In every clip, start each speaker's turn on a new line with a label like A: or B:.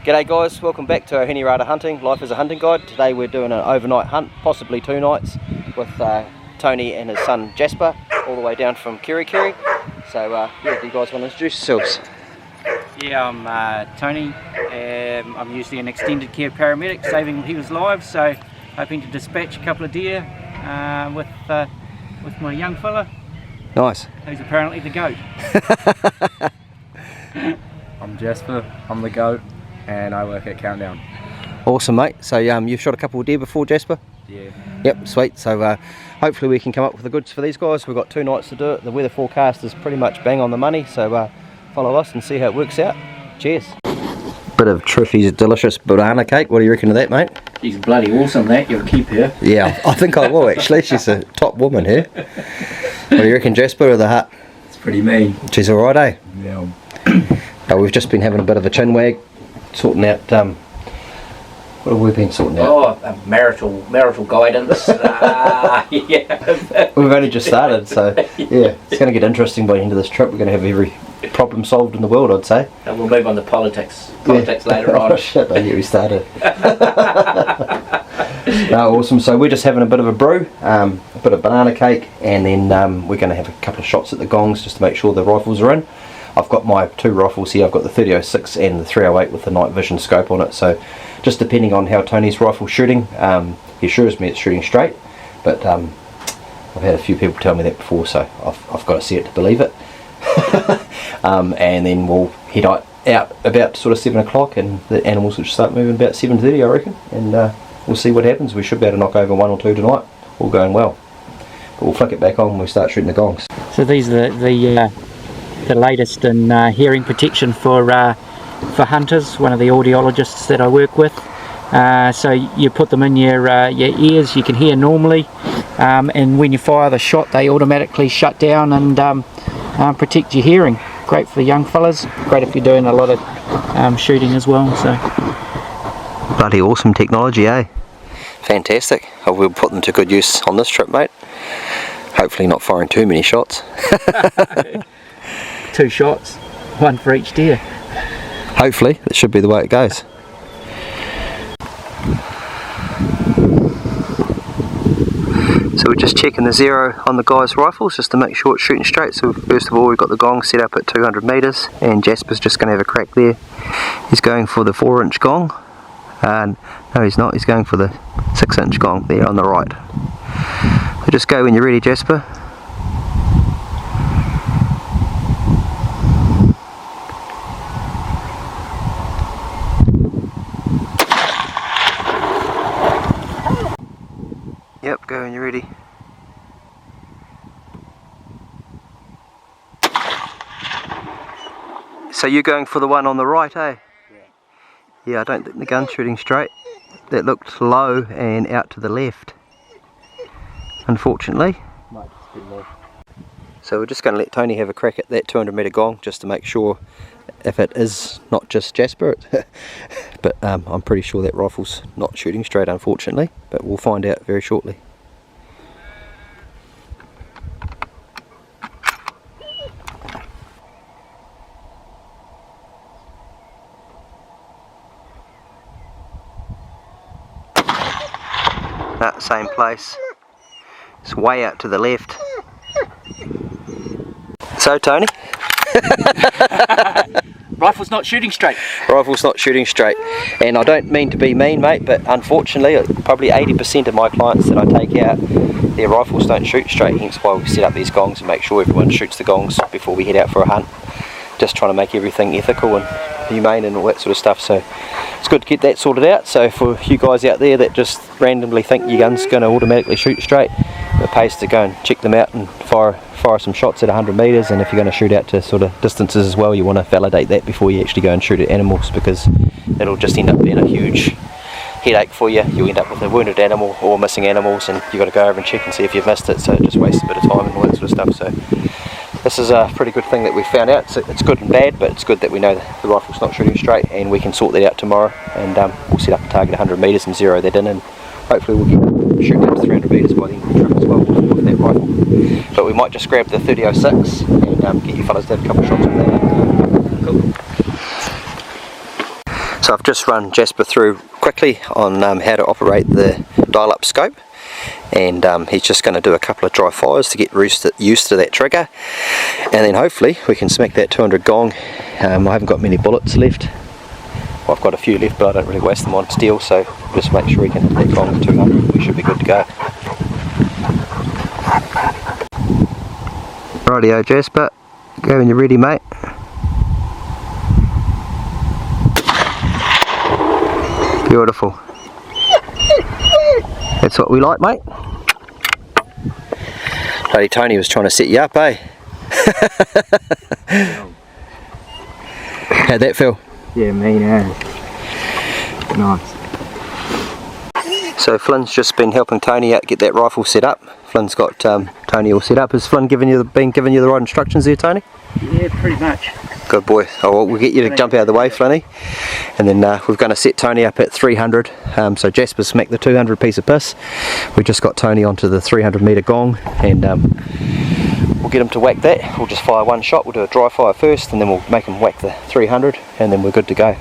A: G'day guys, welcome back to our Henny Hunting, Life as a Hunting Guide. Today we're doing an overnight hunt, possibly 2 nights, with Tony and his son Jasper, all the way down from Kirikiri. So yeah, do you guys want to introduce yourselves?
B: Yeah, I'm Tony. I'm usually an extended care paramedic, saving people's lives, so hoping to dispatch a couple of deer with my young fella.
A: Nice.
B: Who's apparently the goat.
C: I'm Jasper, I'm the goat, and I work at Countdown.
A: Awesome mate, so you've shot a couple of deer before, Jasper?
C: Yeah.
A: Yep, sweet. So hopefully we can come up with the goods for these guys. We've got 2 nights to do it. The weather forecast is pretty much bang on the money, so follow us and see how it works out. Cheers. Bit of Triffy's delicious banana cake. What do you reckon of that, mate?
B: She's bloody awesome, that. You'll keep her.
A: Yeah, I think I will actually. She's a top woman here. What do you reckon, Jasper, of the hut?
C: It's pretty mean.
A: She's alright, eh?
C: Yeah.
A: We've just been having a bit of a chin wag, sorting out, what have we been sorting out?
B: Oh, marital guidance. Yeah.
A: We've only just started, so yeah, it's going to get interesting by the end of this trip. We're going to have every problem solved in the world, I'd say.
B: And we'll move on to politics later on.
A: Oh shit, I knew we started. No, awesome. So we're just having a bit of a brew, a bit of banana cake, and then we're going to have a couple of shots at the gongs just to make sure the rifles are in. I've got my 2 rifles here. I've got the 30-06 and the 308 with the night vision scope on it, so just depending on how Tony's rifle's shooting, he assures me it's shooting straight, but I've had a few people tell me that before, so I've got to see it to believe it. And then we'll head out about sort of 7 o'clock, and the animals will start moving about 7:30, I reckon, and we'll see what happens. We should be able to knock over 1 or 2 tonight, all going well. But we'll flick it back on when we start shooting the gongs.
B: So these are the latest in hearing protection for hunters, one of the audiologists that I work with. So you put them in your ears, you can hear normally, and when you fire the shot they automatically shut down and protect your hearing. Great for the young fellas, great if you're doing a lot of shooting as well. So
A: bloody awesome technology, eh? Fantastic. We'll put them to good use on this trip, mate. Hopefully not firing too many shots.
B: 2 shots, 1 for each deer.
A: Hopefully, that should be the way it goes. So we're just checking the zero on the guy's rifles just to make sure it's shooting straight. So first of all, we've got the gong set up at 200 metres, and Jasper's just going to have a crack there. He's going for the 4-inch gong. No, he's not. He's going for the 6-inch gong there on the right. So just go when you're ready, Jasper. Yep, go when you're ready. So you're going for the one on the right, eh? Yeah, I don't think the gun's shooting straight. That looked low and out to the left, unfortunately. So we're just going to let Tony have a crack at that 200 metre gong just to make sure if it is not just Jasper. But I'm pretty sure that rifle's not shooting straight, unfortunately, but we'll find out very shortly. Same place. It's way out to the left. So Tony?
B: Rifle's not shooting straight.
A: Rifle's not shooting straight, and I don't mean to be mean, mate, but unfortunately probably 80% of my clients that I take out, their rifles don't shoot straight, hence why we set up these gongs and make sure everyone shoots the gongs before we head out for a hunt. Just trying to make everything ethical and humane and all that sort of stuff, so it's good to get that sorted out. So for you guys out there that just randomly think your gun's going to automatically shoot straight, it pays to go and check them out and fire some shots at 100 metres, and if you're going to shoot out to sort of distances as well, you want to validate that before you actually go and shoot at animals, because it'll just end up being a huge headache for you. You end up with a wounded animal or missing animals, and you've got to go over and check and see if you've missed it, so it just wastes a bit of time and all that sort of stuff. So this is a pretty good thing that we found out. So it's good and bad, but it's good that we know that the rifle's not shooting straight, and we can sort that out tomorrow, and we'll set up a target 100 metres and zero that in, and hopefully we'll get shooting up to 300 metres by the end of the trip as well with that rifle. But we might just grab the 30-06 and get you fellas to have a couple of shots with that. Cool. So I've just run Jasper through quickly on how to operate the dial-up scope, and he's just going to do a couple of dry fires to get used to that trigger, and then hopefully we can smack that 200 gong. I haven't got many bullets left. Well, I've got a few left, but I don't really waste them on steel, so just make sure we can hit that gong at 200. We should be good to go. Rightio Jasper, go when you're ready, mate. Beautiful. That's what we like, mate. Bloody Tony was trying to set you up, eh? How'd that feel?
B: Yeah, mean as. Nice.
A: So Flynn's just been helping Tony out get that rifle set up. Flynn's got Tony all set up. Has Flynn been giving you the right instructions there, Tony?
B: Yeah, pretty much.
A: Good boy. Oh, well, we'll get you to jump out of the way, Flynny. And then we're going to set Tony up at 300. So Jasper's smacked the 200 piece of piss. We just got Tony onto the 300 metre gong, and we'll get him to whack that. We'll just fire one shot. We'll do a dry fire first, and then we'll make him whack the 300, and then we're good to go.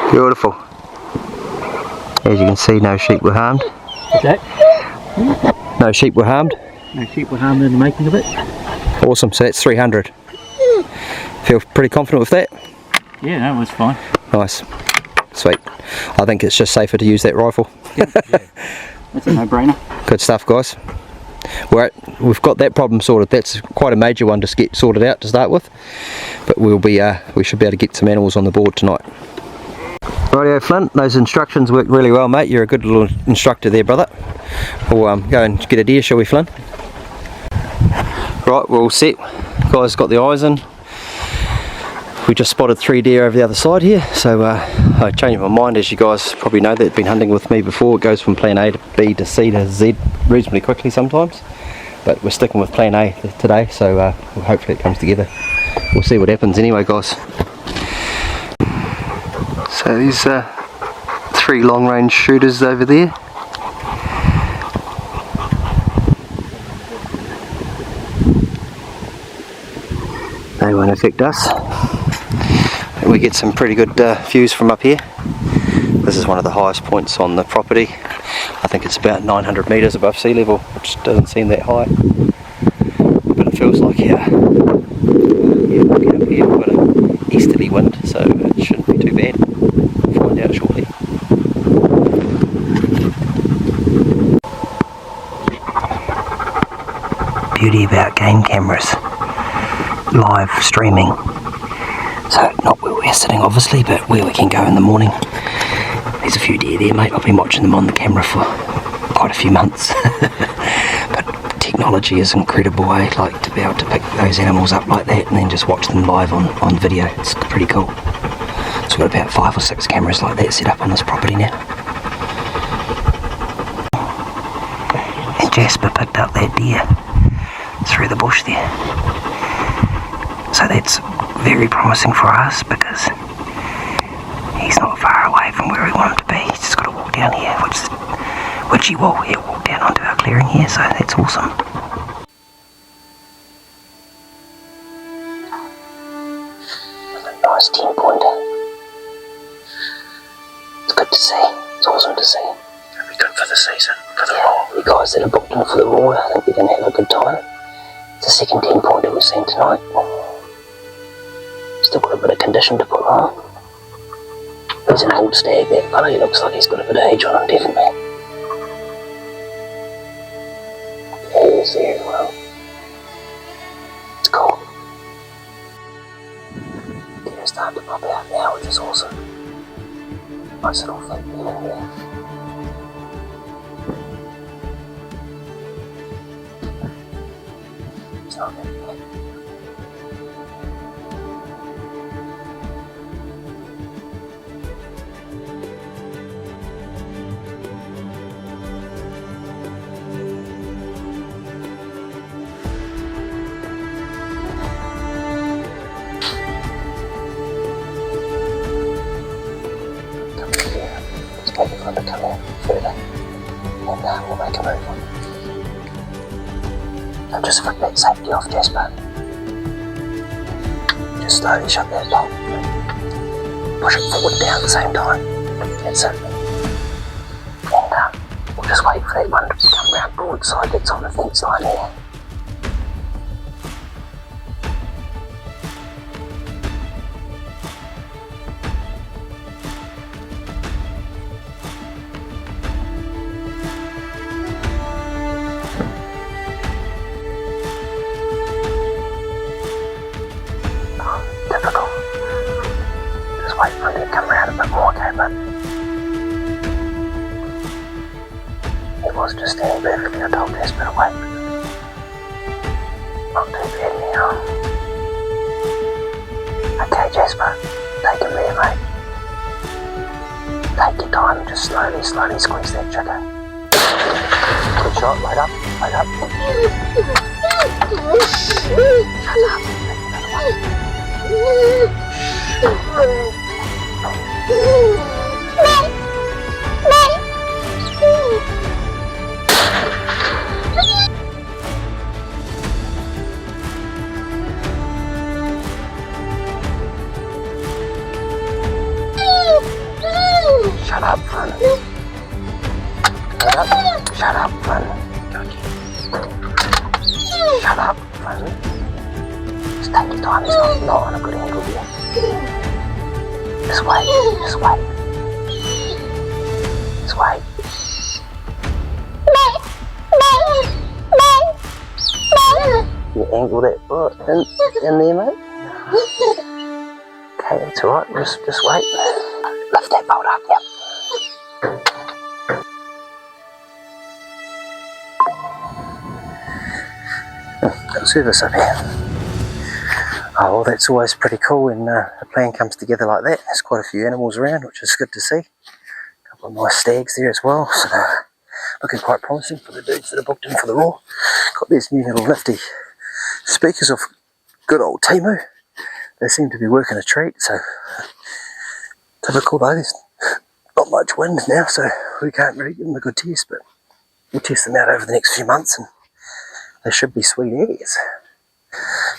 A: Beautiful. As you can see, no sheep were harmed.
B: What's that?
A: No sheep were harmed.
B: No sheep were harmed in the making of it.
A: Awesome, so that's 300. Feel pretty confident with that?
B: Yeah, that was fine.
A: Nice. Sweet. I think it's just safer to use that rifle.
B: Yeah. That's a no-brainer.
A: Good stuff, guys. We've got that problem sorted. That's quite a major one to get sorted out to start with. But we should be able to get some animals on the board tonight. Rightio Flynn, those instructions worked really well, mate. You're a good little instructor there, brother. We'll go and get a deer, shall we, Flynn? Right, we're all set. Guys got the eyes in. We just spotted 3 deer over the other side here, so I changed my mind. As you guys probably know, they've been hunting with me before. It goes from plan A to B to C to Z reasonably quickly sometimes, but we're sticking with plan A today, so hopefully it comes together. We'll see what happens anyway, guys. So these 3 long range shooters over there. They won't affect us. We get some pretty good views from up here. This is one of the highest points on the property. I think it's about 900 metres above sea level, which doesn't seem that high, but it feels like here. Yeah, looking up here, we've got an easterly wind, so it shouldn't be too bad. We'll find out shortly. Beauty about game cameras, live streaming. So not where we're sitting obviously, but where we can go in the morning. There's a few deer there, mate. I've been watching them on the camera for quite a few months. But technology is incredible, eh? Like to be able to pick those animals up like that and then just watch them live on video. It's pretty cool. So we've got about 5 or 6 cameras like that set up on this property now. And Jasper picked up that deer through the bush there. So that's very promising for us because he's not far away from where we want him to be. He's just got to walk down here, which he will. He'll walk down onto our clearing here, so that's awesome. Nice 10-pointer. It's good to see. It's awesome to see. It'll be good for the season, for the raw. You guys that are booked in for the raw, I think we're going to have a good time. It's the second 10-pointer we've seen tonight. Still got a bit of condition to put on. He's an old stag, that fella. He looks like he's got a bit of age on him, definitely. Yeah, he's very well. It's cool. They're starting to pop out now, which is awesome. Nice little fake bear in there. It's not that bad. and we'll make a move. So just flick that safety off, Jasper. Just slowly shut that lock. Push it forward down at the same time. That's it. And we'll just wait for that one to come round broadside that's on the fence line here. Difficult. Just wait for it to come round a bit more, okay, but it was just standing perfectly. I told Jasper to wait. Not too bad now. Okay, Jasper, take him there, mate. Take your time, just slowly squeeze that trigger. Good shot, wait up. Shut up. Shut up, Fun. Shut up, Fun. Shut up, Fun. Just take your time, it's not on a good angle here. Just wait. You angle that foot in there, mate. Okay, that's alright, just wait. Lift that bolt up, yep. Got service up here. Oh, well, that's always pretty cool when a plan comes together like that. There's quite a few animals around, which is good to see. A couple of nice stags there as well, so looking quite promising for the dudes that are booked in for the Raw. Got these new little nifty speakers off good old Timu. They seem to be working a treat, so typical though. There's not much wind now, so we can't really give them a good test, but we'll test them out over the next few months and they should be sweet eggs.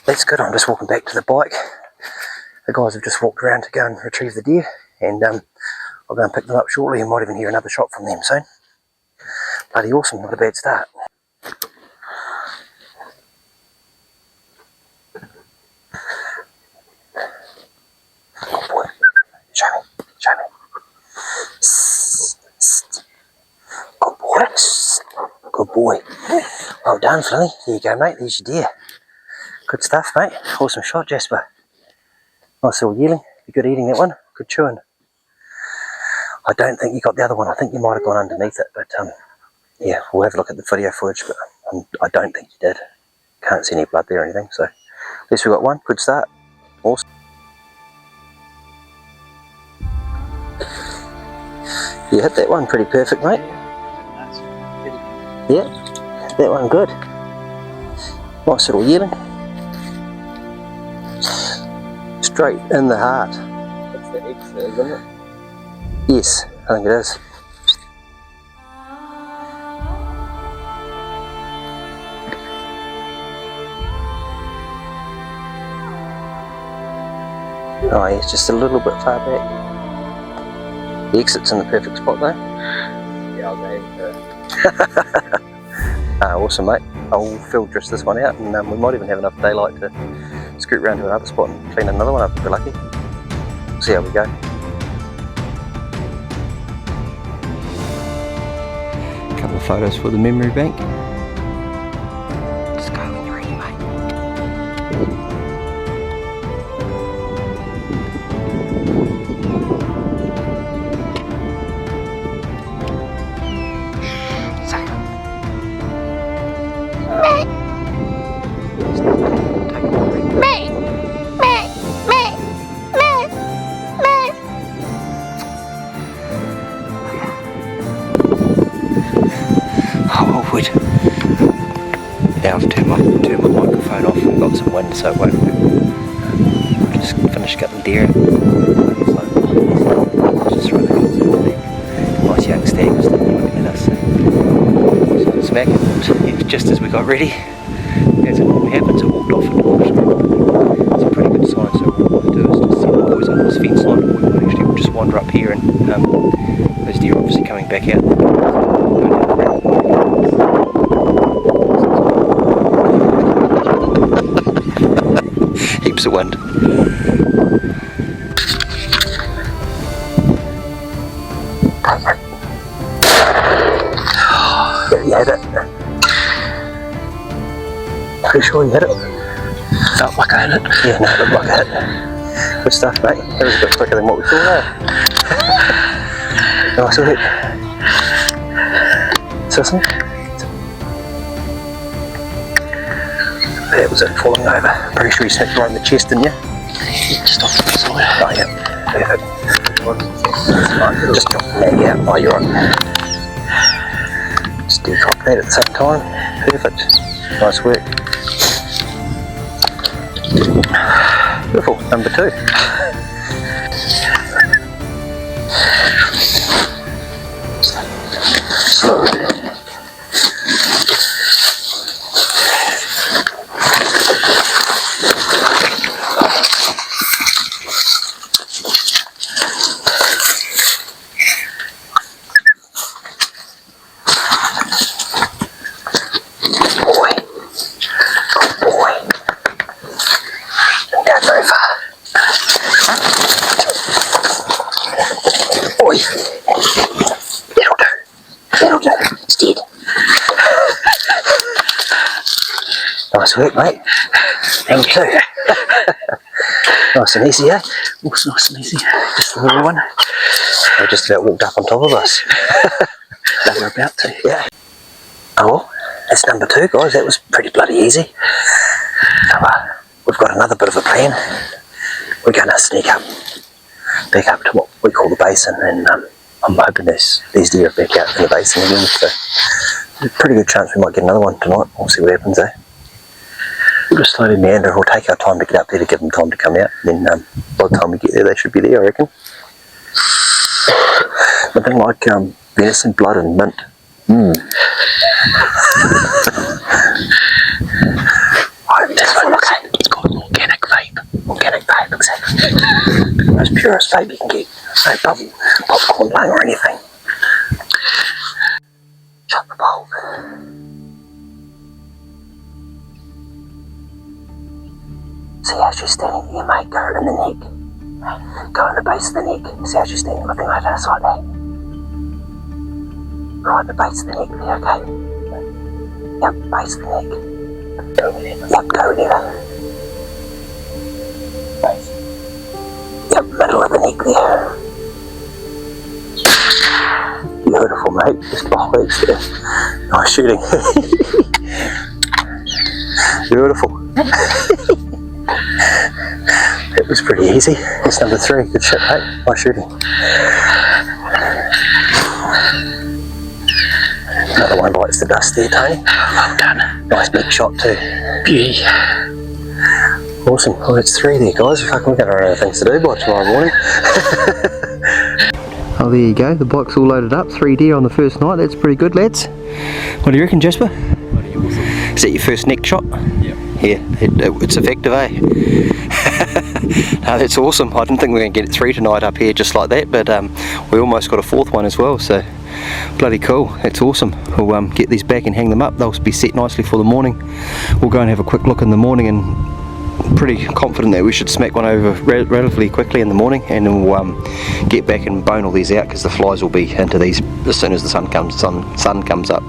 A: That's good. I'm just walking back to the bike. The guys have just walked around to go and retrieve the deer, and I'll go and pick them up shortly. You might even hear another shot from them soon. Bloody awesome, not a bad start. Good boy. Show me. Good boy. Well done, Flinny. There you go, mate. There's your deer. Good stuff, mate. Awesome shot, Jasper. Nice little yearling. Good eating, that one. Good chewing. I don't think you got the other one. I think you might have gone underneath it, but yeah, we'll have a look at the video footage, but I don't think you did. Can't see any blood there or anything, so at least we got one. Good start. Awesome. You hit that one pretty perfect, mate. Yeah, that one good. Nice little yearling. Straight in the heart.
C: That's the X there, isn't it?
A: Yes, I think it is. Oh, yeah, it's just a little bit far back. The exit's in the perfect spot though.
C: Yeah, I'll aim for it.
A: Awesome, mate. I'll field dress this one out, and we might even have enough daylight to scoot round to another spot and clean another one up if we're lucky. See how we go. A couple of photos for the memory bank. Just go when you're ready, mate. Now I've turned my microphone off and got some wind, so it won't work. Just finished cutting deer. Just running. Nice young stag, just looking at us. back, and just as we got ready, as it normally happens, it walked off. It's a pretty good sign, so what we'll do is just set the boys up this fence line, and we'll just wander up here, and those deer are obviously coming back out. Heaps of wind. Yeah, you had it. Pretty sure you hit it. Felt like I hit it. Yeah, no, it looked like I hit it. Good stuff, mate. That was a bit quicker than what we thought, eh? Nice work. Sisson. That was it falling over. Pretty sure you snipped right in the chest, didn't you? Just off the side. Oh, yeah. Perfect. Right, just drop the leg out while you're on. Just do drop that at the same time. Perfect. Nice work. Beautiful. Number 2. Slow. Nice work, mate. Number 2. Nice and easy, eh? Nice and easy. Just the little one. They just about walked up on top of us. They were about to. Yeah. Oh well, that's number 2, guys. That was pretty bloody easy. So we've got another bit of a plan. We're going to sneak up, back up to what we call the basin, and I'm hoping these deer are back out in the basin again. So there's a pretty good chance we might get another one tonight. We'll see what happens, eh? We'll just slowly meander. We'll take our time to get up there to give them time to come out. And then by the time we get there, they should be there, I reckon. Nothing like venison, blood and mint. Right, this one looks like it's got an organic vape. Organic vape, exactly. Most purest vape you can get. No popcorn lung or anything. Shut the bulb. See how she's standing there, mate. Go in the neck. Go in the base of the neck. See how she's standing, looking like this, like that. Right, the base of the neck there, okay? Yep, base of the neck. Go there. Yep, go there. Base. Yep, middle of the neck there. Beautiful, mate. Just behind there. Nice shooting. Beautiful. It was pretty easy. That's number 3. Good shot, mate. Nice shooting. Another one bites the dust there, Tony. Well done. Nice big shot too. Beauty. Awesome. Well, that's 3 there, guys. Fuck, we're going to run out of things to do by tomorrow morning. Oh, there you go. The bike's all loaded up. 3 deer on the first night. That's pretty good, lads. What do you reckon, Jasper?
C: Bloody awesome.
A: Is that your first neck shot?
C: Yep.
A: Yeah, it's effective, eh? No, that's awesome. I didn't think we were going to get 3 tonight up here just like that, but we almost got a 4th one as well, so bloody cool. That's awesome. We'll get these back and hang them up. They'll be set nicely for the morning. We'll go and have a quick look in the morning, and pretty confident that we should smack one over relatively quickly in the morning, and then we'll get back and bone all these out, because the flies will be into these as soon as the sun comes up.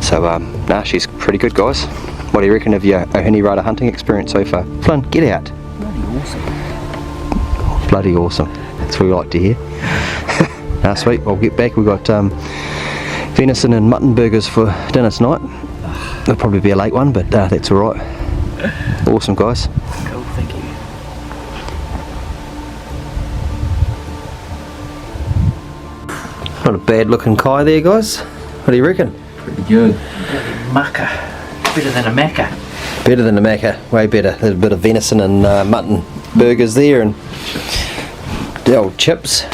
A: So nah, she's pretty good, guys. What do you reckon of your Ohini Rider hunting experience so far? Flynn, get out.
B: Bloody awesome.
A: Bloody awesome. That's what we like to hear. Ah, sweet. We'll get back. We've got venison and mutton burgers for dinner tonight. It'll probably be a late one, but that's alright. Awesome, guys.
B: Cool, thank you.
A: Not a bad looking kai there, guys. What do you reckon?
C: Pretty good.
B: Mucker. Better than a macca.
A: Better than a macca, way better. There's a bit of venison and mutton burgers there, and the old chips.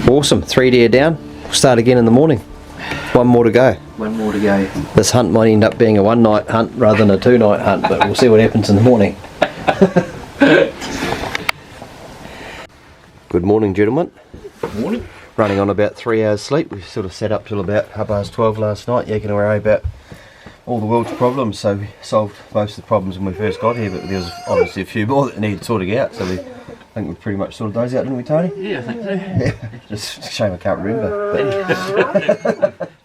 A: Awesome, 3 deer down. We'll start again in the morning. One more to go.
B: One more to go.
A: This hunt might end up being a one-night hunt rather than a two-night hunt, but we'll see what happens in the morning. Good morning, gentlemen.
B: Good morning.
A: Running on about 3 hours sleep. We sort of sat up till about 12:30 last night, yakking away about all the world's problems. So we solved most of the problems when we first got here, but there was obviously a few more that needed sorting out. So I think we've pretty much sorted those out, didn't we, Tony?
B: Yeah, I think so.
A: Yeah. Just a shame I can't remember.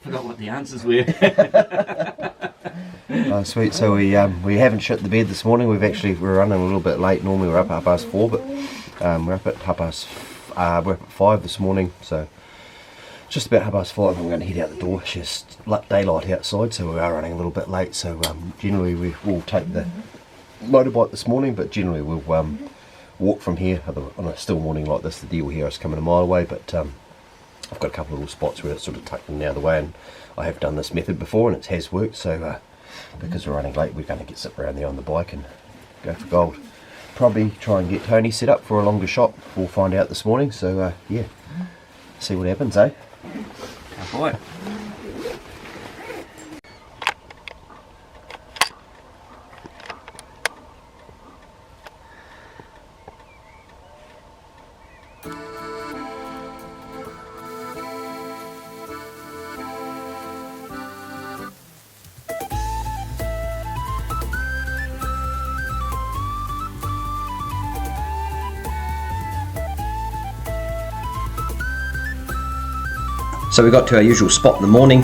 B: Forgot what the answers were.
A: Oh, sweet. So we haven't shit the bed this morning. We're running a little bit late. Normally we're up at 4:30, but we're up at 5 this morning. So just about 5:30. I'm going to head out the door. It's just daylight outside, so we are running a little bit late. So generally we will take the motorbike this morning, but generally we'll walk from here on a still morning like this. The deer will hear us coming a mile away, but I've got a couple of little spots where it's sort of tucked in out of the way, and I have done this method before and it has worked. So because we're running late, we're going to sit around there on the bike and go for gold. Probably try and get Tony set up for a longer shot. We'll find out this morning. So yeah, see what happens, eh?
B: Oh boy.
A: So we got to our usual spot in the morning,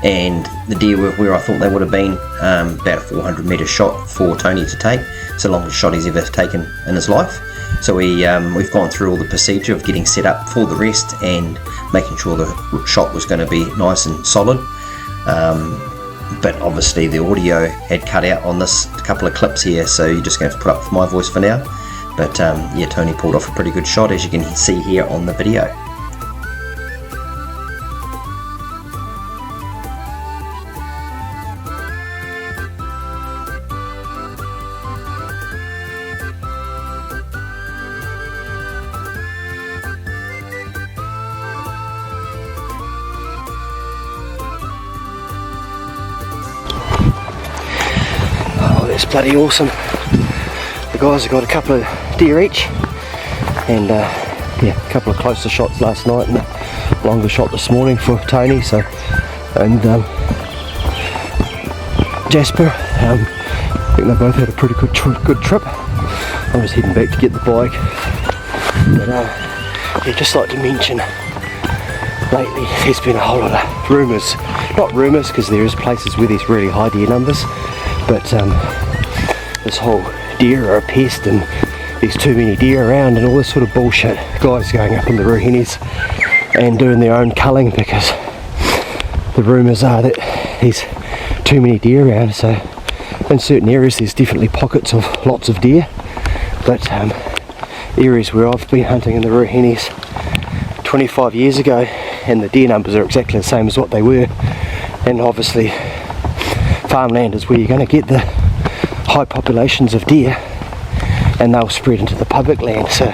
A: and the deer were where I thought they would have been, about a 400 metre shot for Tony to take. It's the longest shot he's ever taken in his life. So we've gone through all the procedure of getting set up for the rest and making sure the shot was going to be nice and solid. But obviously the audio had cut out on this couple of clips here, so you're just going to have to put up with my voice for now. But yeah, Tony pulled off a pretty good shot, as you can see here on the video. It's bloody awesome. The guys have got a couple of deer each, and yeah, a couple of closer shots last night and a longer shot this morning for Tony. So, and Jasper, I think they both had a pretty good trip. I'm just heading back to get the bike. But yeah, just like to mention, lately there's been a whole lot of rumours, not rumours because there is places where there's really high deer numbers, but this whole deer are a pest and there's too many deer around and all this sort of bullshit. Guys going up in the Ruhenis and doing their own culling because the rumours are that there's too many deer around. So in certain areas there's definitely pockets of lots of deer, but areas where I've been hunting in the Ruhenis 25 years ago and the deer numbers are exactly the same as what they were, and obviously farmland is where you're going to get the high populations of deer, and they'll spread into the public land. So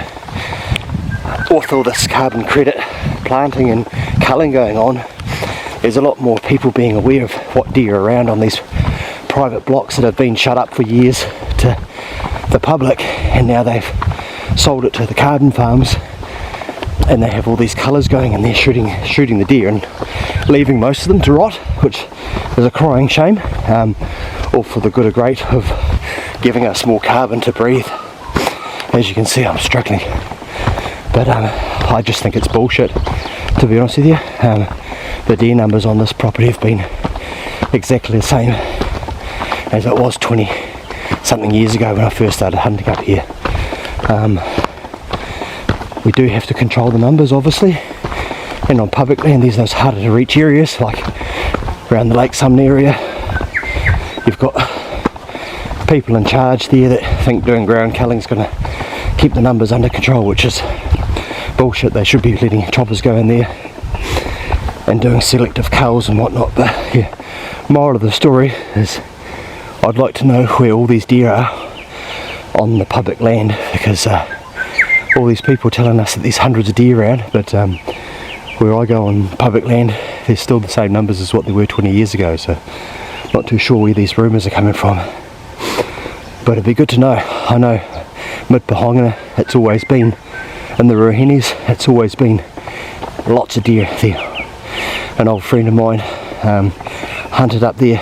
A: with all this carbon credit planting and culling going on, there's a lot more people being aware of what deer are around on these private blocks that have been shut up for years to the public, and now they've sold it to the carbon farms and they have all these colours going and they're shooting the deer and leaving most of them to rot, which is a crying shame, all for the good or great of giving us more carbon to breathe. As you can see, I'm struggling, but I just think it's bullshit, to be honest with you. The deer numbers on this property have been exactly the same as it was 20 something years ago when I first started hunting up here. We do have to control the numbers, obviously, and on public land there's those harder to reach areas like around the Lake Sumner area. You've got people in charge there that think doing ground culling is going to keep the numbers under control, which is bullshit. They should be letting choppers go in there and doing selective culls and whatnot. But yeah, moral of the story is I'd like to know where all these deer are on the public land, because all these people telling us that there's hundreds of deer around, but where I go on public land
D: they're still the same numbers as what they were 20 years ago, so not too sure where these rumours are coming from. But it'd be good to know. I know mid-Pahongana, it's always been, in the Ruahenis, it's always been lots of deer there. An old friend of mine hunted up there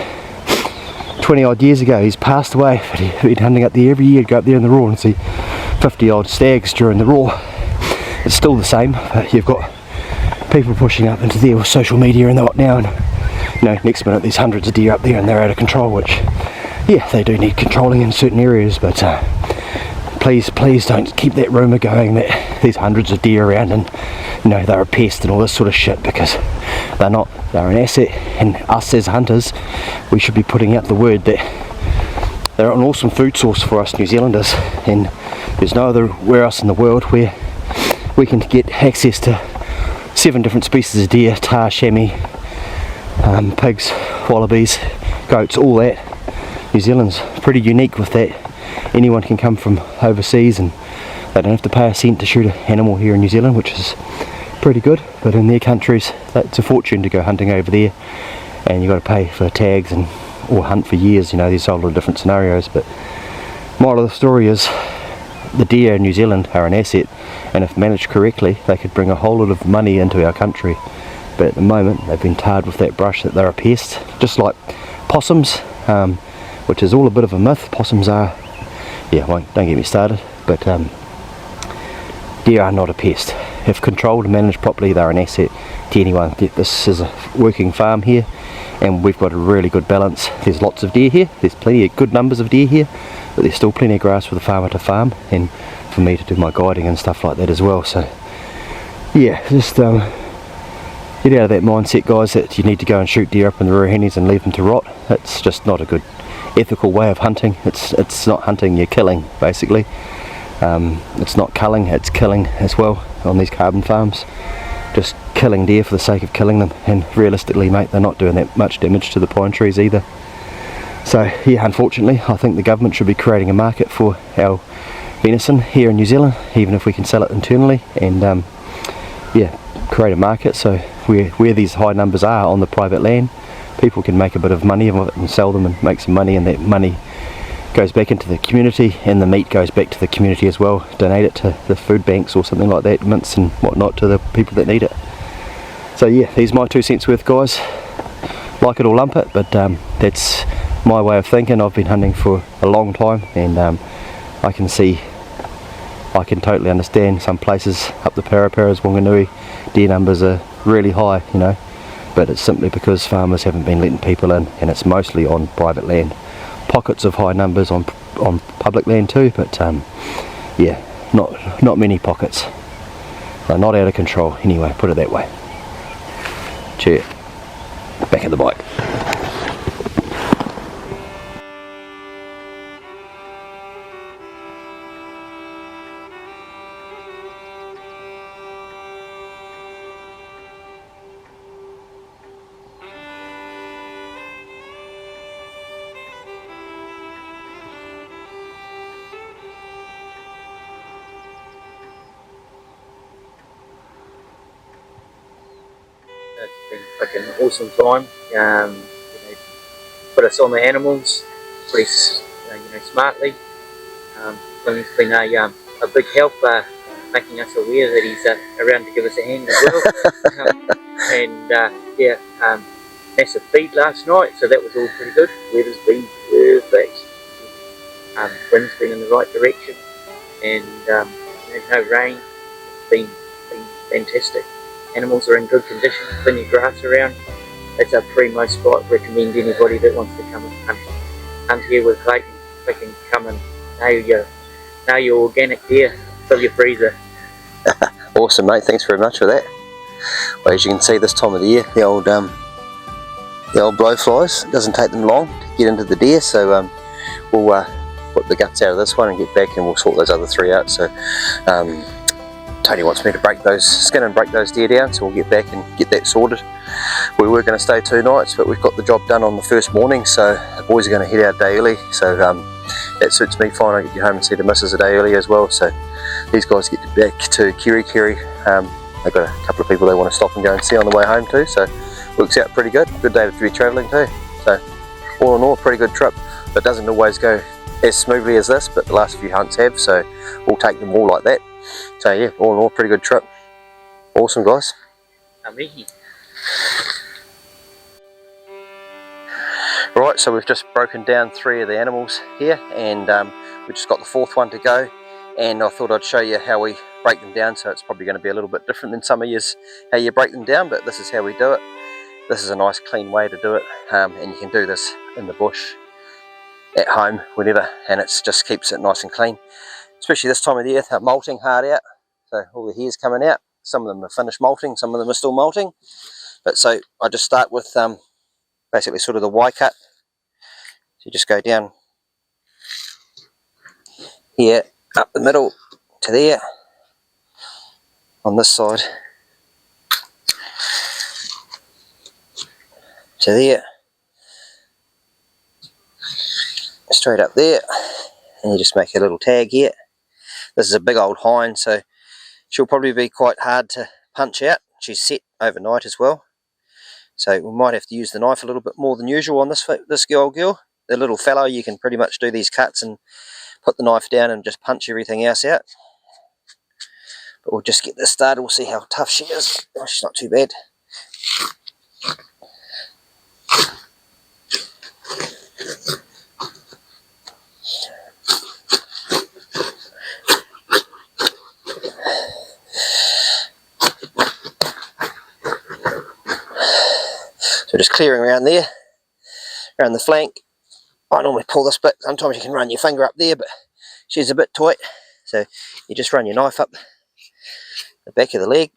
D: 20 odd years ago. He's passed away, but he'd been hunting up there every year. He'd go up there in the raw and see 50 odd stags during the raw. It's still the same, but you've got people pushing up into there with social media and that now, and you know, next minute there's hundreds of deer up there and they're out of control, which, yeah, they do need controlling in certain areas, but please don't keep that rumour going that there's hundreds of deer around and, you know, they're a pest and all this sort of shit, because they're not. They're an asset, and us as hunters, we should be putting out the word that they're an awesome food source for us New Zealanders, and there's no other where else in the world where we can get access to 7 different species of deer, tahr, chamois, pigs, wallabies, goats, all that. New Zealand's pretty unique with that. Anyone can come from overseas and they don't have to pay a cent to shoot an animal here in New Zealand, which is pretty good, but in their countries that's a fortune to go hunting over there, and you've got to pay for tags and or hunt for years. You know, there's a lot of different scenarios, but moral of the story is the deer in New Zealand are an asset, and if managed correctly they could bring a whole lot of money into our country. But at the moment they've been tarred with that brush that they're a pest, just like possums, which is all a bit of a myth. Possums are, yeah, don't get me started, but deer are not a pest. If controlled and managed properly, they're an asset to anyone. This is a working farm here, and we've got a really good balance. There's lots of deer here, there's plenty of good numbers of deer here, but there's still plenty of grass for the farmer to farm, and for me to do my guiding and stuff like that as well. So yeah, just get out of that mindset, guys, that you need to go and shoot deer up in the Ruahenis and leave them to rot. It's just not a good ethical way of hunting. It's not hunting, you're killing basically. It's not culling, it's killing as well on these carbon farms. Just killing deer for the sake of killing them, and realistically, mate, they're not doing that much damage to the pine trees either. So yeah, unfortunately I think the government should be creating a market for our venison here in New Zealand, even if we can sell it internally, and yeah, create a market so where these high numbers are on the private land, people can make a bit of money of it and sell them and make some money, and that money goes back into the community, and the meat goes back to the community as well. Donate it to the food banks or something like that, mints and whatnot, to the people that need it. So yeah, these are my 2 cents worth, guys. Like it or lump it, but that's my way of thinking. I've been hunting for a long time, and I can totally understand some places up the Paraparas, Wanganui, deer numbers are really high, you know, but it's simply because farmers haven't been letting people in, and it's mostly on private land. Pockets of high numbers on public land too, but yeah, not many pockets. They're not out of control anyway, put it that way. Cheer. Back at the bike.
E: It's been fucking awesome time. You know, put us on the animals pretty, smartly. It's been a big help, making us aware that he's around to give us a hand as well. Massive feed last night, so that was all pretty good. Weather's been perfect. Wind's been in the right direction, and no rain. It's been fantastic. Animals are in good condition, plenty of grass around. It's a primo spot. Recommend anybody that wants to come and hunt here with Clayton. They can come and know your organic deer, fill your freezer.
A: Awesome, mate, thanks very much for that. Well, as you can see, this time of the year, the old blowflies, it doesn't take them long to get into the deer, so we'll put the guts out of this one and get back, and we'll sort those other 3 out. So Tony wants me to skin and break those deer down, so we'll get back and get that sorted. We were going to stay 2 nights, but we've got the job done on the first morning, so the boys are going to head out a day early, so that suits me fine. I get you home and see the missus a day early as well, so these guys get back to Kiri. They've got a couple of people they want to stop and go and see on the way home too, so works out pretty good. Good day to be travelling too. So all in all, pretty good trip. But doesn't always go as smoothly as this, but the last few hunts have, so we'll take them all like that. So yeah, all in all, pretty good trip. Awesome, guys.
E: Amihi.
A: Right, so we've just broken down 3 of the animals here, and we've just got the 4th one to go. And I thought I'd show you how we break them down, so it's probably going to be a little bit different than some of yours, how you break them down, but this is how we do it. This is a nice clean way to do it, and you can do this in the bush, at home, whenever, and it just keeps it nice and clean. Especially this time of the year, they're molting hard out, so all the hair's coming out. Some of them are finished molting, some of them are still molting. But so I just start with basically sort of the Y cut. So you just go down here, up the middle to there, on this side to there, straight up there, and you just make a little tag here. This is a big old hind, so she'll probably be quite hard to punch out. She's set overnight as well, so we might have to use the knife a little bit more than usual on this old girl. The little fellow, you can pretty much do these cuts and put the knife down and just punch everything else out. But we'll just get this started. We'll see how tough she is. Oh, she's not too bad. So just clearing around there, around the flank. I normally pull this bit. Sometimes you can run your finger up there, but she's a bit tight. So you just run your knife up the back of the leg,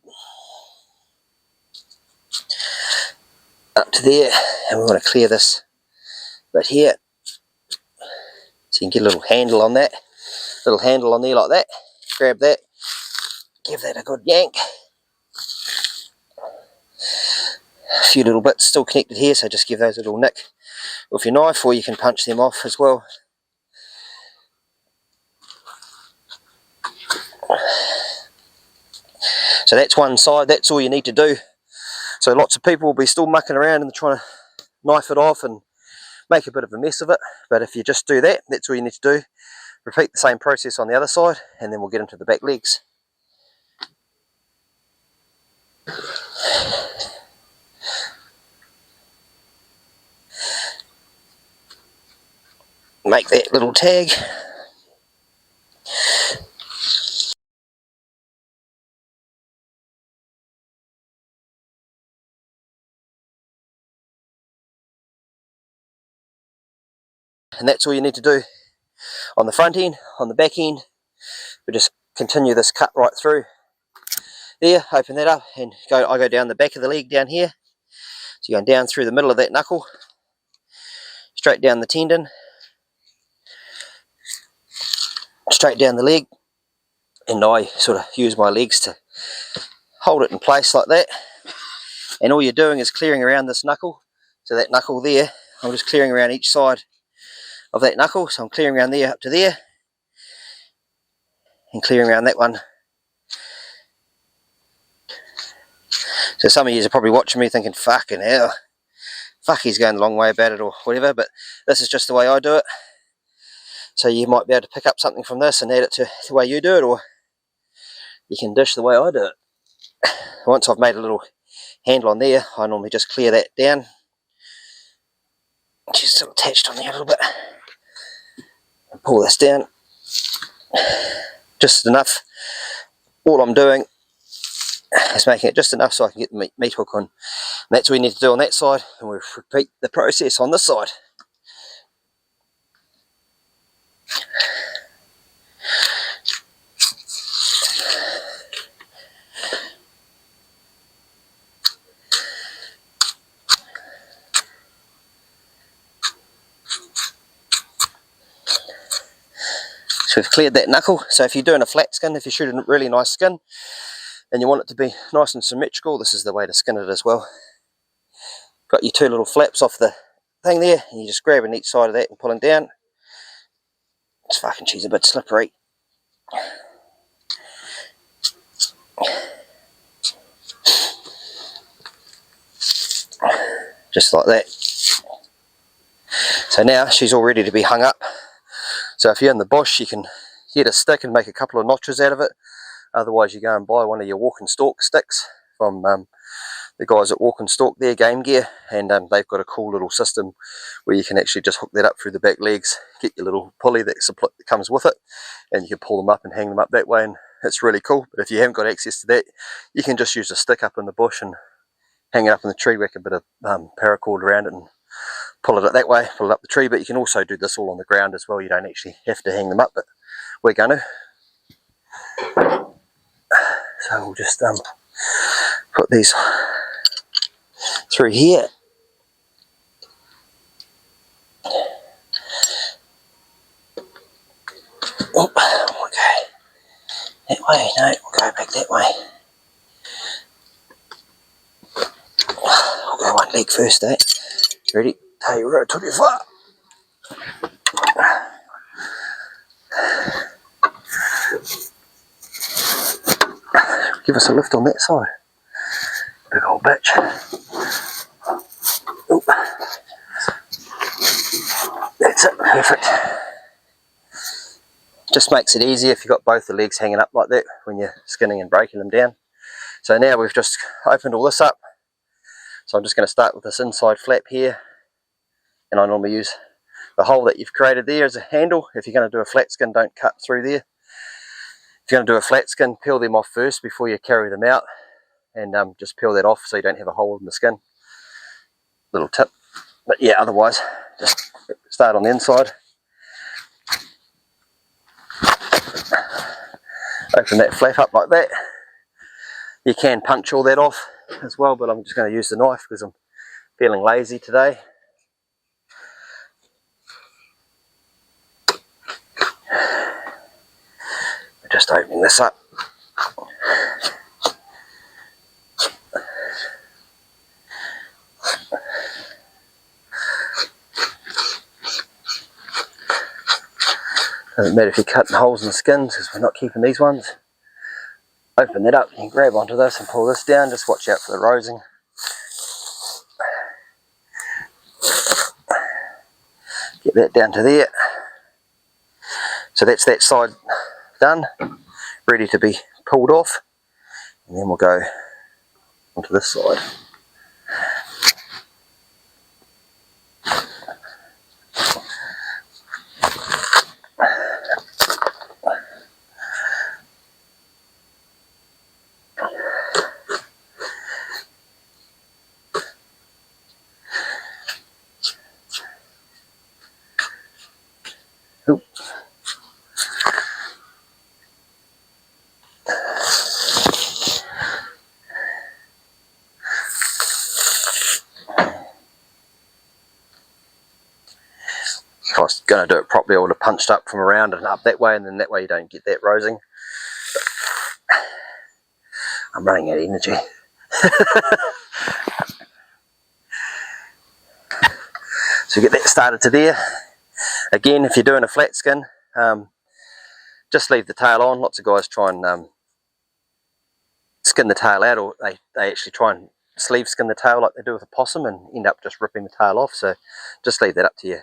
A: up to there, and we want to clear this bit here. So you can get a little handle on that, little handle on there like that. Grab that, give that a good yank. A few little bits still connected here, so just give those a little nick with your knife, or you can punch them off as well. So that's one side, that's all you need to do. So lots of people will be still mucking around and trying to knife it off and make a bit of a mess of it. But if you just do that, that's all you need to do. Repeat the same process on the other side, and then we'll get into the back legs. Make that little tag. And that's all you need to do on the front end. On the back end, we just continue this cut right through there, open that up, and I go down the back of the leg down here. So you're going down through the middle of that knuckle, straight down the tendon, straight down the leg, and I sort of use my legs to hold it in place like that. And all you're doing is clearing around this knuckle. So that knuckle there, I'm just clearing around each side of that knuckle. So I'm clearing around there up to there, and clearing around that one. So some of you are probably watching me thinking, fucking hell, fuck, he's going the long way about it or whatever, but this is just the way I do it. So you might be able to pick up something from this and add it to the way you do it, or you can dish the way I do it. Once I've made a little handle on there, I normally just clear that down. She's still attached on there a little bit. And pull this down. Just enough. All I'm doing is making it just enough so I can get the meat hook on. And that's what we need to do on that side, and we'll repeat the process on this side. So we've cleared that knuckle. So if you're doing a flat skin, if you're shooting a really nice skin and you want it to be nice and symmetrical, this is the way to skin it as well. Got your 2 little flaps off the thing there, and you just grabbing each side of that and pulling down. It's fucking, she's a bit slippery. just like that. So now she's all ready to be hung up. So if you're in the bush, you can get a stick and make a couple of notches out of it. Otherwise, you go and buy one of your walk and stalk sticks from the guys at Walk and Stalk, their game gear, and they've got a cool little system where you can actually just hook that up through the back legs, get your little pulley that comes with it, and you can pull them up and hang them up that way, and it's really cool. But if you haven't got access to that, you can just use a stick up in the bush and hang it up in the tree, whack a bit of paracord around it and pull it up that way, pull it up the tree. But you can also do this all on the ground as well. You don't actually have to hang them up, but we're going to. So we'll just put these through here. Oh, okay. That way, no, we'll go back that way. I'll go one leg first, eh? Ready? Hey, we're at 24. Give us a lift on that side. Big old bitch. Oop. That's it, perfect. Just makes it easier if you've got both the legs hanging up like that when you're skinning and breaking them down. So now we've just opened all this up. So I'm just going to start with this inside flap here. And I normally use the hole that you've created there as a handle. If you're going to do a flat skin, don't cut through there. If you're going to do a flat skin, peel them off first before you carry them out, and just peel that off so you don't have a hole in the skin. Little tip. But yeah, otherwise, just start on the inside. Open that flap up like that. You can punch all that off as well, but I'm just going to use the knife because I'm feeling lazy today. Just opening this up. Doesn't matter if you're cutting holes in the skins because we're not keeping these ones. Open that up, you can grab onto this and pull this down. Just watch out for the rosing. Get that down to there. So that's that side done, ready to be pulled off, and then we'll go onto this side. Oop. If I was going to do it properly, I would have punched up from around and up that way, and then that way you don't get that rosing. But I'm running out of energy. So get that started to there. Again, if you're doing a flat skin, just leave the tail on. Lots of guys try and skin the tail out, or they actually try and sleeve skin the tail like they do with a possum and end up just ripping the tail off. So just leave that up to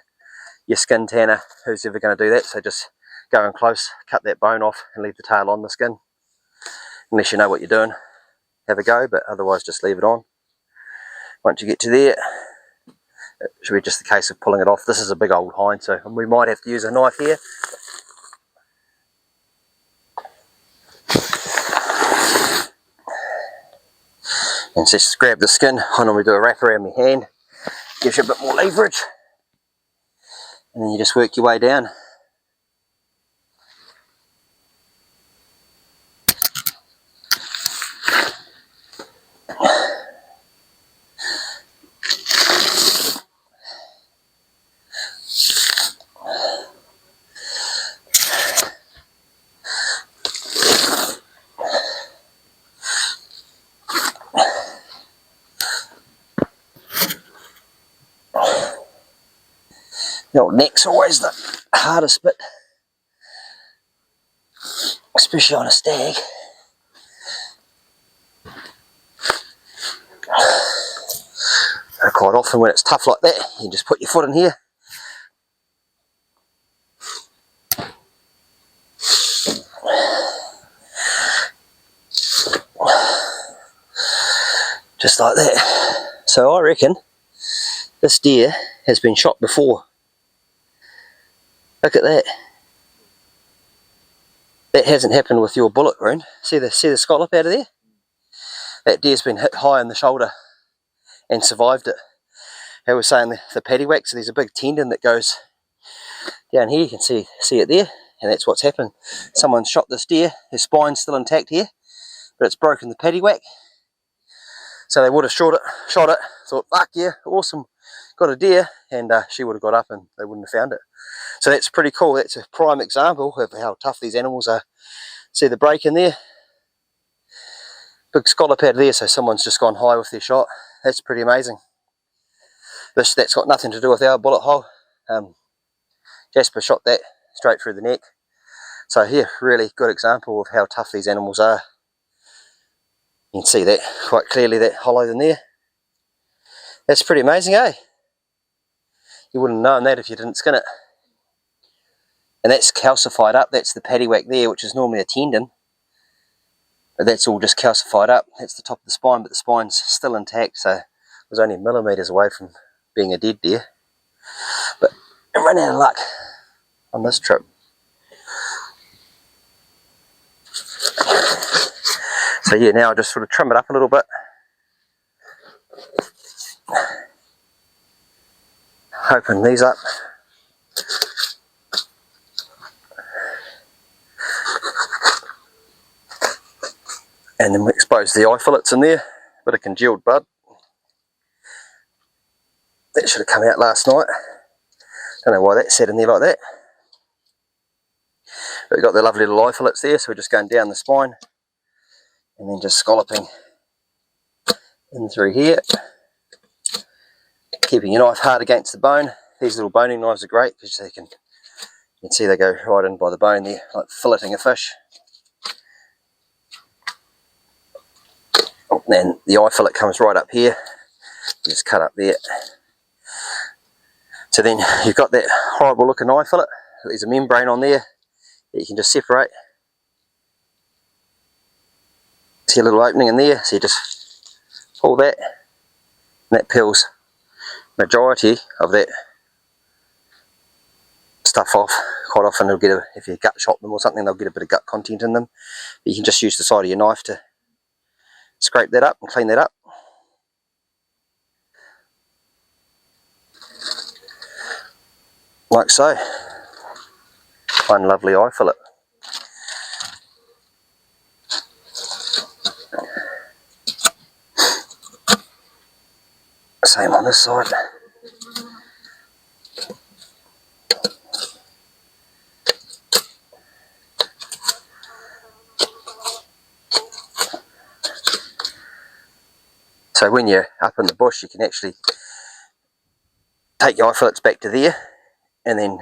A: your skin tanner, who's ever going to do that. So just go in close, cut that bone off and leave the tail on the skin. Unless you know what you're doing, have a go, but otherwise just leave it on. Once you get to there, it should be just a case of pulling it off. This is a big old hind, so we might have to use a knife here. And so just grab the skin. I normally do a wrap around my hand, gives you a bit more leverage, and then you just work your way down. The old neck's always the hardest bit, especially on a stag. Of Quite often when it's tough like that, you just put your foot in here. Just like that. So I reckon this deer has been shot before. Look at that. That hasn't happened with your bullet wound. See the scallop out of there? That deer's been hit high in the shoulder and survived it. They were saying the paddywhack, so there's a big tendon that goes down here. You can see it there, and that's what's happened. Someone's shot this deer. His spine's still intact here, but it's broken the paddywhack. So they would have shot it, thought, fuck yeah, awesome, got a deer, and she would have got up and they wouldn't have found it. So that's pretty cool. That's a prime example of how tough these animals are. See the break in there? Big scallop out there, so someone's just gone high with their shot. That's pretty amazing. That's got nothing to do with our bullet hole. Jasper shot that straight through the neck. So yeah, really good example of how tough these animals are. You can see that quite clearly, that hollow in there. That's pretty amazing, eh? You wouldn't have known that if you didn't skin it. And that's calcified up. That's the paddywhack there, which is normally a tendon. But that's all just calcified up. That's the top of the spine, but the spine's still intact, so it was only millimetres away from being a dead deer. But I ran out of luck on this trip. So yeah, now I just sort of trim it up a little bit. Open these up. And then we expose the eye fillets in there. Bit of congealed blood. That should have come out last night. Don't know why that sat in there like that. But we've got the lovely little eye fillets there, so we're just going down the spine and then just scalloping in through here. Keeping your knife hard against the bone. These little boning knives are great because you can see they go right in by the bone there, like filleting a fish. And then the eye fillet comes right up here. You just cut up there. So then you've got that horrible looking eye fillet. There's a membrane on there that you can just separate. See a little opening in there, so you just pull that, and that peels majority of that stuff off. Quite often they'll get if you gut shot them or something, they'll get a bit of gut content in them. But you can just use the side of your knife to scrape that up and clean that up. Like so. One lovely eye fillet. Same on this side. So when you're up in the bush, you can actually take your eye fillets back to there and then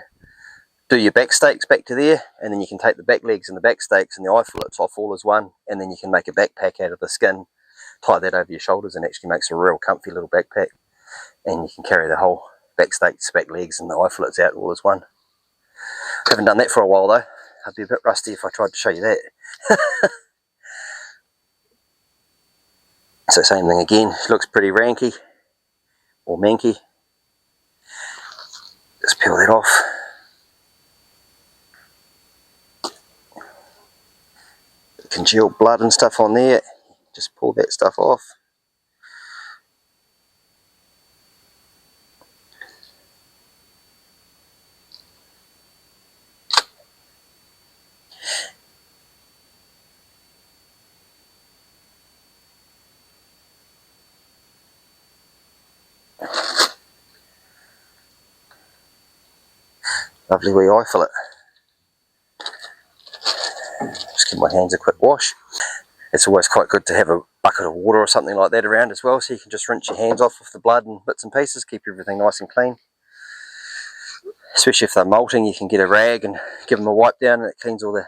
A: do your back stakes back to there, and then you can take the back legs and the back stakes and the eye fillets off all as one, and then you can make a backpack out of the skin, tie that over your shoulders, and actually makes a real comfy little backpack. And you can carry the whole back stakes, back legs and the eye fillets out all as one. Haven't done that for a while though. I'd be a bit rusty if I tried to show you that. So same thing again, looks pretty ranky or manky. Just peel that off. The congealed blood and stuff on there, just pull that stuff off. Lovely wee eye fillet. Just give my hands a quick wash. It's always quite good to have a bucket of water or something like that around as well, so you can just rinse your hands off with the blood and bits and pieces, keep everything nice and clean. Especially if they're molting, you can get a rag and give them a wipe down, and it cleans all the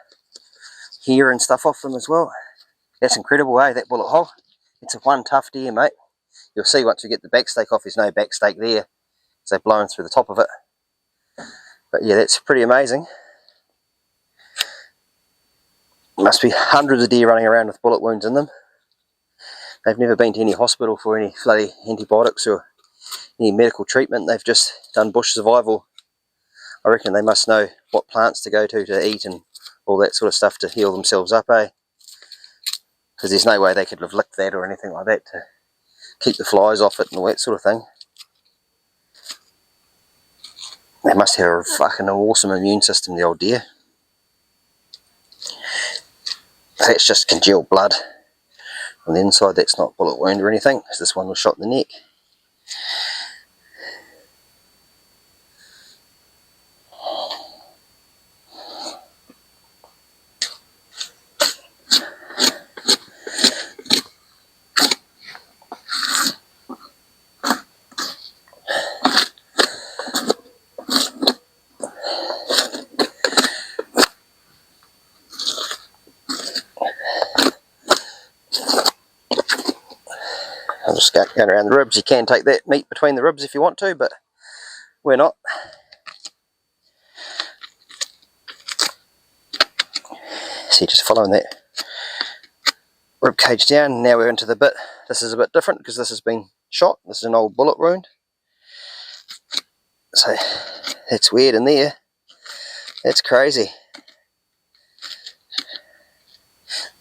A: hair and stuff off them as well. That's incredible, eh, that bullet hole. It's a one tough deer, mate. you'll see once we get the back stake off, there's no back stake there, so they've blown through the top of it. But yeah, that's pretty amazing. Must be hundreds of deer running around with bullet wounds in them. They've never been to any hospital for any bloody antibiotics or any medical treatment. They've just done bush survival. I reckon they must know what plants to go to eat and all that sort of stuff to heal themselves up, eh? Because there's no way they could have licked that or anything like that to keep the flies off it and all that sort of thing. They must have a fucking awesome immune system, the old deer. That's just congealed blood on the inside. That's not bullet wound or anything, because this one was shot in the neck. I'm just going around the ribs. You can take that meat between the ribs if you want to, but we're not. See, just following that rib cage down. Now we're into the bit. This is a bit different because this has been shot. This is an old bullet wound. So that's weird in there. That's crazy.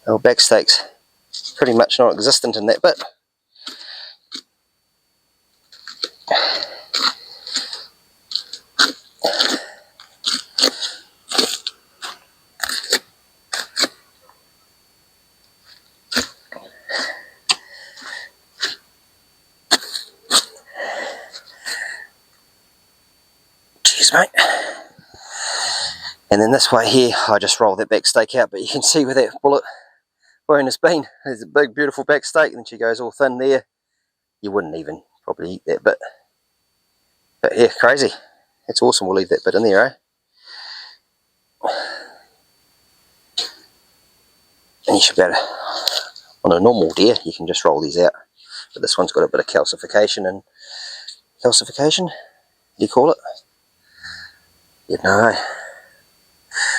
A: Old back stakes pretty much non-existent in that bit. Cheers, mate. And then this way here, I just roll that back stake out, but you can see where that bullet wound has been. There's a big, beautiful back stake, and she goes all thin there. You wouldn't even probably eat that bit. But yeah, crazy. It's awesome. We'll leave that bit in there, eh? And you should be able to, on a normal deer, you can just roll these out. But this one's got a bit of calcification and calcification, do you call it? You'd know, eh?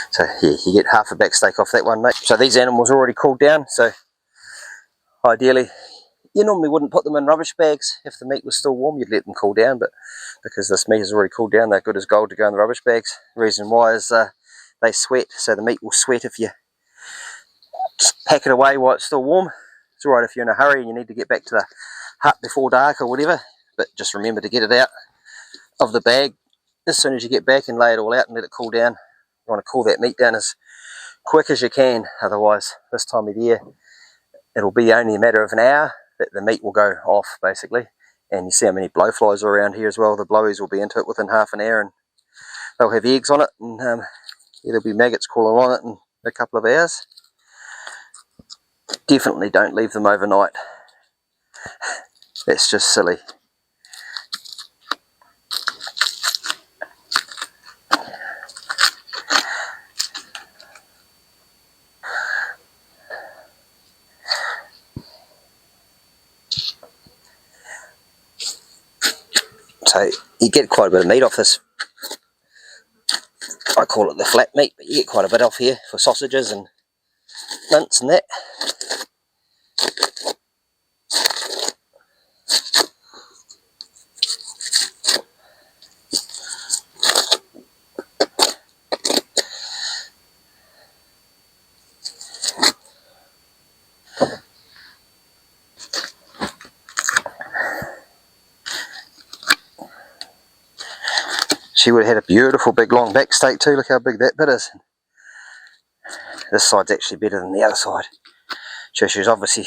A: So yeah, you get half a back stake off that one, mate. So these animals are already cooled down, so ideally, you normally wouldn't put them in rubbish bags. If the meat was still warm, you'd let them cool down, but because this meat is already cooled down, they're good as gold to go in the rubbish bags. The reason why is they sweat, so the meat will sweat if you pack it away while it's still warm. It's alright if you're in a hurry and you need to get back to the hut before dark or whatever, but just remember to get it out of the bag as soon as you get back and lay it all out and let it cool down. You want to cool that meat down as quick as you can, otherwise this time of year it'll be only a matter of an hour that the meat will go off basically. And you see how many blowflies are around here as well. The blowies will be into it within half an hour and they'll have eggs on it, and yeah, there'll be maggots crawling on it in a couple of hours. Definitely don't leave them overnight. That's just silly. So you get quite a bit of meat off this. I call it the flat meat, but you get quite a bit off here for sausages and mince and that. She would have had a beautiful big long back stake too. Look how big that bit is. This side's actually better than the other side. So she was obviously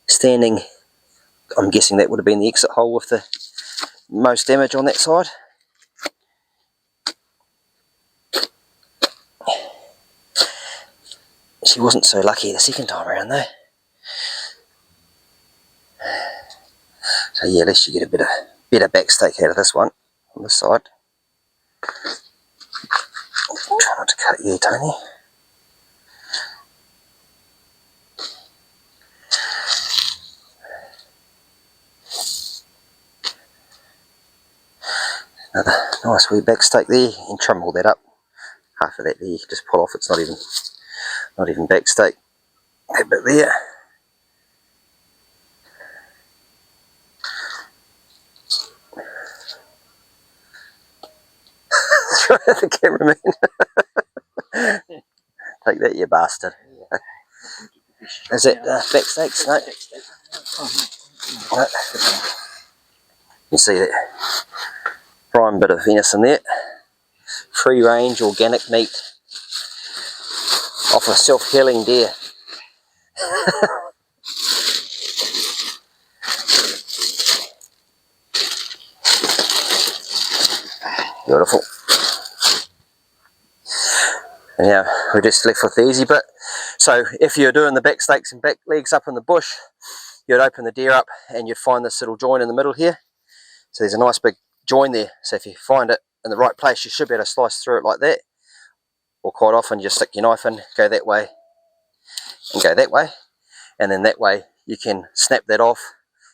A: standing, I'm guessing that would have been the exit hole with the most damage on that side. She wasn't so lucky the second time around though. So yeah, at least you get a better back stake out of this one on this side. Try not to cut you, Tony. Another nice wee back stake there. You can trim all that up. Half of that there you can just pull off. It's not even back stake. That bit there. Throw at the cameraman. Take that, you bastard. Is that back stakes? No. No. You see that prime bit of venison there. Free range organic meat off a self-healing deer. Beautiful. And now we're just left with the easy bit. So if you're doing the back stakes and back legs up in the bush, you'd open the deer up and you'd find this little joint in the middle here. So there's a nice big join there. So if you find it in the right place, you should be able to slice through it like that. Or quite often you just stick your knife in, go that way and go that way. And then that way you can snap that off.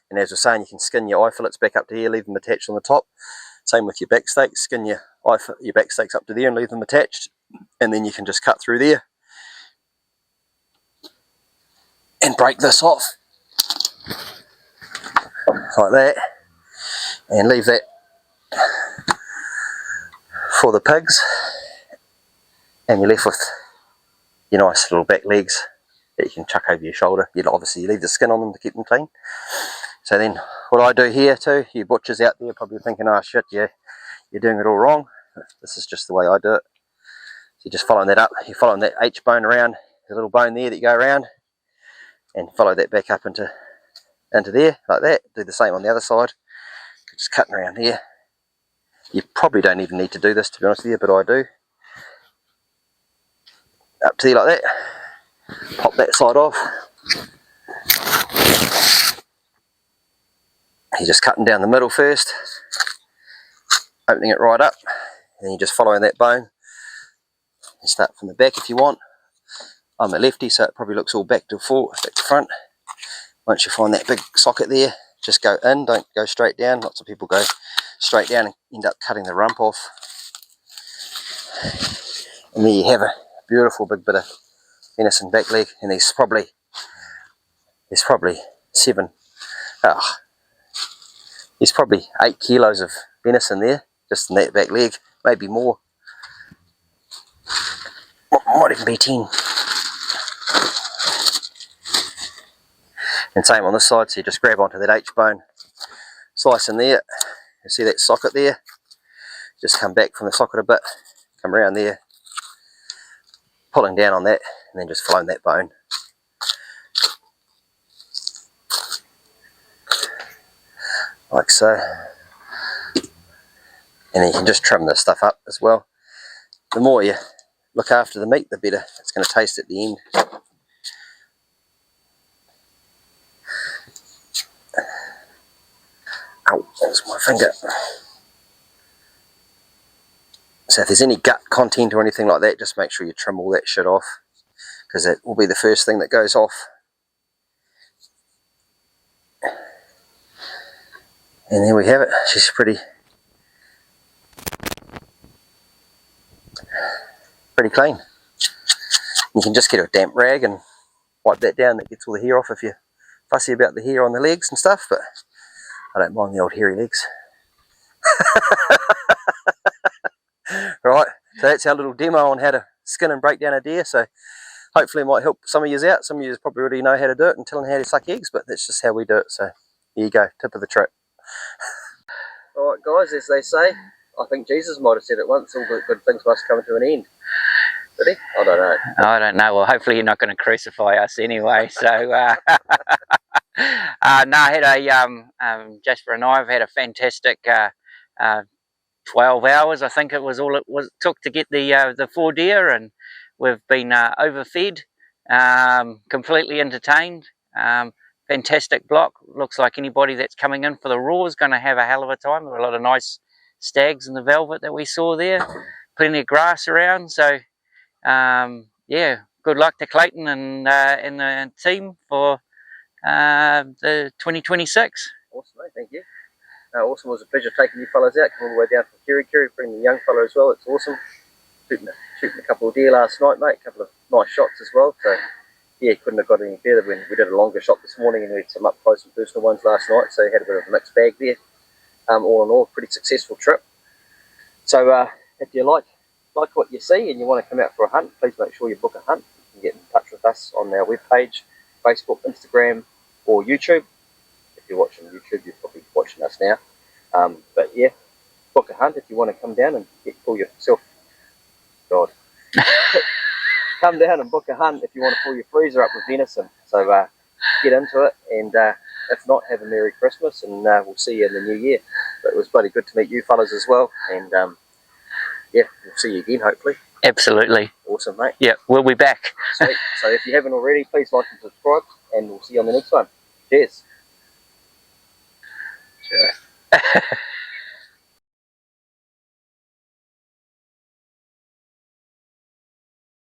A: And as we're saying, you can skin your eye fillets back up to here, leave them attached on the top. Same with your back stakes, skin your back stakes up to there and leave them attached. And then you can just cut through there and break this off like that and leave that for the pigs, and you're left with your nice little back legs that you can chuck over your shoulder. You'd obviously leave the skin on them to keep them clean. So then what I do here too, you butchers out there probably thinking, oh shit, yeah, you're doing it all wrong. This is just the way I do it. So you're just following that up, you're following that H bone around, the little bone there that you go around, and follow that back up into there, like that. Do the same on the other side. Just cutting around here. You probably don't even need to do this, to be honest with you, but I do. Up to there like that. Pop that side off. You're just cutting down the middle first, opening it right up, and then you're just following that bone. You start from the back if you want. I'm a lefty, so it probably looks all back to front. Once you find that big socket there, just go in, don't go straight down. Lots of people go straight down and end up cutting the rump off. And there you have a beautiful big bit of venison back leg, and there's probably 8 kilos of venison there, just in that back leg, maybe more. Might even be 10. And same on this side, so you just grab onto that H bone, slice in there, you see that socket there, just come back from the socket a bit, come around there, pulling down on that, and then just following that bone. Like so. And then you can just trim this stuff up as well. The more you look after the meat, the better it's going to taste at the end. Ow, that's my finger. So if there's any gut content or anything like that, just make sure you trim all that shit off, because that will be the first thing that goes off. And there we have it. She's pretty clean. You can just get a damp rag and wipe that down. That gets all the hair off if you're fussy about the hair on the legs and stuff, but I don't mind the old hairy legs. Right, so that's our little demo on how to skin and break down a deer. So hopefully it might help some of you out. Some of you probably already know how to do it and telling how to suck eggs, but that's just how we do it. So here you go, tip of the trip. Alright guys, as they say, I think Jesus might have said it once, all good things must come to an end. Did he? I don't know.
E: I don't know. Well, hopefully you're not going to crucify us anyway. So, no, I had a, Jasper and I have had a fantastic 12 hours, I think it was all it took to get the 4 deer, and we've been overfed, completely entertained. Fantastic block. Looks like anybody that's coming in for the raw is going to have a hell of a time. There were a lot of nice stags in the velvet that we saw there. Plenty of grass around. So, yeah, good luck to Clayton and the team for the 2026.
A: Awesome, mate. Thank you. Awesome. It was a pleasure taking you fellas out, coming all the way down from Kiri, bringing the young fella as well. It's awesome. Shooting a couple of deer last night, mate. A couple of nice shots as well. So yeah, couldn't have got any better when we did a longer shot this morning, and we had some up close and personal ones last night. So had a bit of a mixed bag there. All in all, pretty successful trip. So if you like what you see and you want to come out for a hunt, please make sure you book a hunt. You can get in touch with us on our webpage, Facebook, Instagram, or YouTube. If you're watching YouTube, you're probably watching us now. But yeah, book a hunt if you want to come down and pull yourself. God. Come down and book a hunt if you want to pull your freezer up with venison. So get into it, and if not, have a Merry Christmas, and we'll see you in the new year. But it was bloody good to meet you fellas as well, and yeah, we'll see you again hopefully.
E: Absolutely.
A: Awesome, mate.
E: Yeah, we'll be back.
A: Sweet. So if you haven't already, please like and subscribe, and we'll see you on the next one. Cheers.
E: Sure.